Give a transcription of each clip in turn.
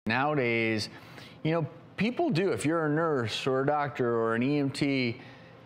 Nowadays, you know, people do. If you're a nurse or a doctor or an EMT,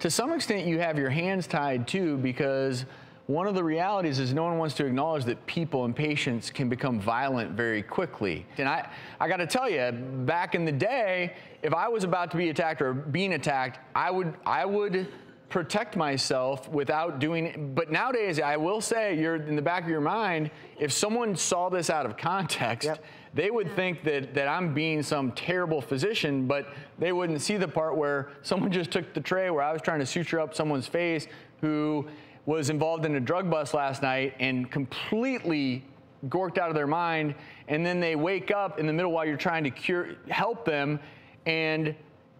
to some extent you have your hands tied too, because one of the realities is no one wants to acknowledge that people and patients can become violent very quickly. And I got to tell you, back in the day, if I was about to be attacked or being attacked, I would protect myself without doing it. But nowadays, I will say, you're in the back of your mind, if someone saw this out of context, they would think that I'm being some terrible physician, but they wouldn't see the part where someone just took the tray where I was trying to suture up someone's face who was involved in a drug bust last night and completely gorked out of their mind, and then they wake up in the middle while you're trying to help them, and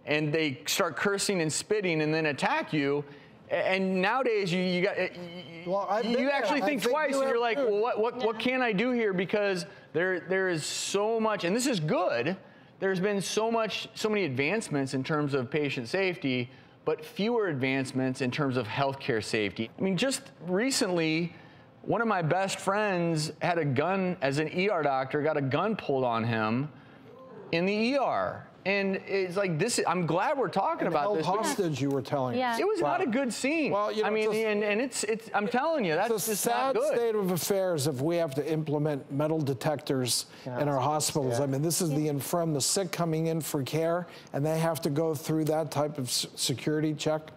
they start cursing and spitting and then attack you. And nowadays you actually think twice, and you're like, well, what can I do here? Because there is so much, and this is good. There's been so many advancements in terms of patient safety, but fewer advancements in terms of healthcare safety. I mean, just recently, one of my best friends had a gun as an ER doctor, got a gun pulled on him in the ER. And it's like this. I'm glad we're talking about this. Hostage, you were telling us. It was not a good scene. Well, you know, I mean, and it's. I'm telling you, that's just not good. It's a sad state of affairs if we have to implement metal detectors in our hospitals. I mean, this is the infirm, the sick coming in for care, and they have to go through that type of security check.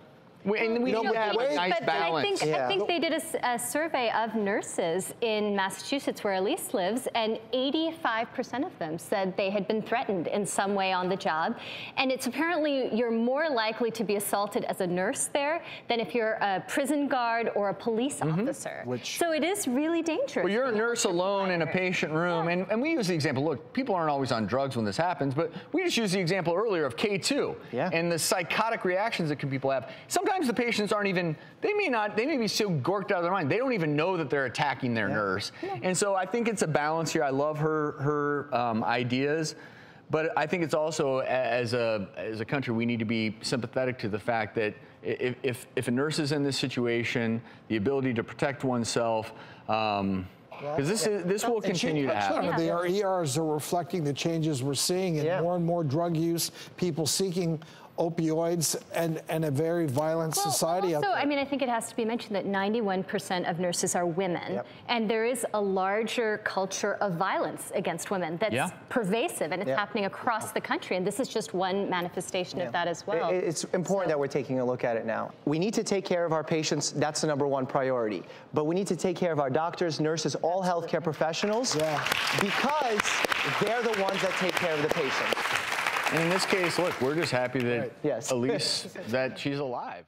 And we need to have a nice balance. I think they did a survey of nurses in Massachusetts, where Elise lives, and 85% of them said they had been threatened in some way on the job. And it's apparently you're more likely to be assaulted as a nurse there than if you're a prison guard or a police officer. So it is really dangerous. Well, you're a nurse alone in a patient room, and we use the example, look, people aren't always on drugs when this happens, but we just used the example earlier of K2 and the psychotic reactions that people have. Sometimes the patients aren't even, they may be so gorked out of their mind, they don't even know that they're attacking their nurse. And so I think it's a balance here. I love her ideas, but I think it's also, as a country, we need to be sympathetic to the fact that if a nurse is in this situation, the ability to protect oneself, because this will continue to happen. The ERs are reflecting the changes we're seeing in more and more drug use, people seeking opioids, and a very violent society out there. I mean, I think it has to be mentioned that 91% of nurses are women, and there is a larger culture of violence against women that's pervasive, and it's happening across the country, and this is just one manifestation of that as well. It's important that we're taking a look at it now. We need to take care of our patients. That's the #1 priority. But we need to take care of our doctors, nurses, all healthcare professionals, because they're the ones that take care of the patients. And in this case, look, we're just happy that Elise, that she's alive.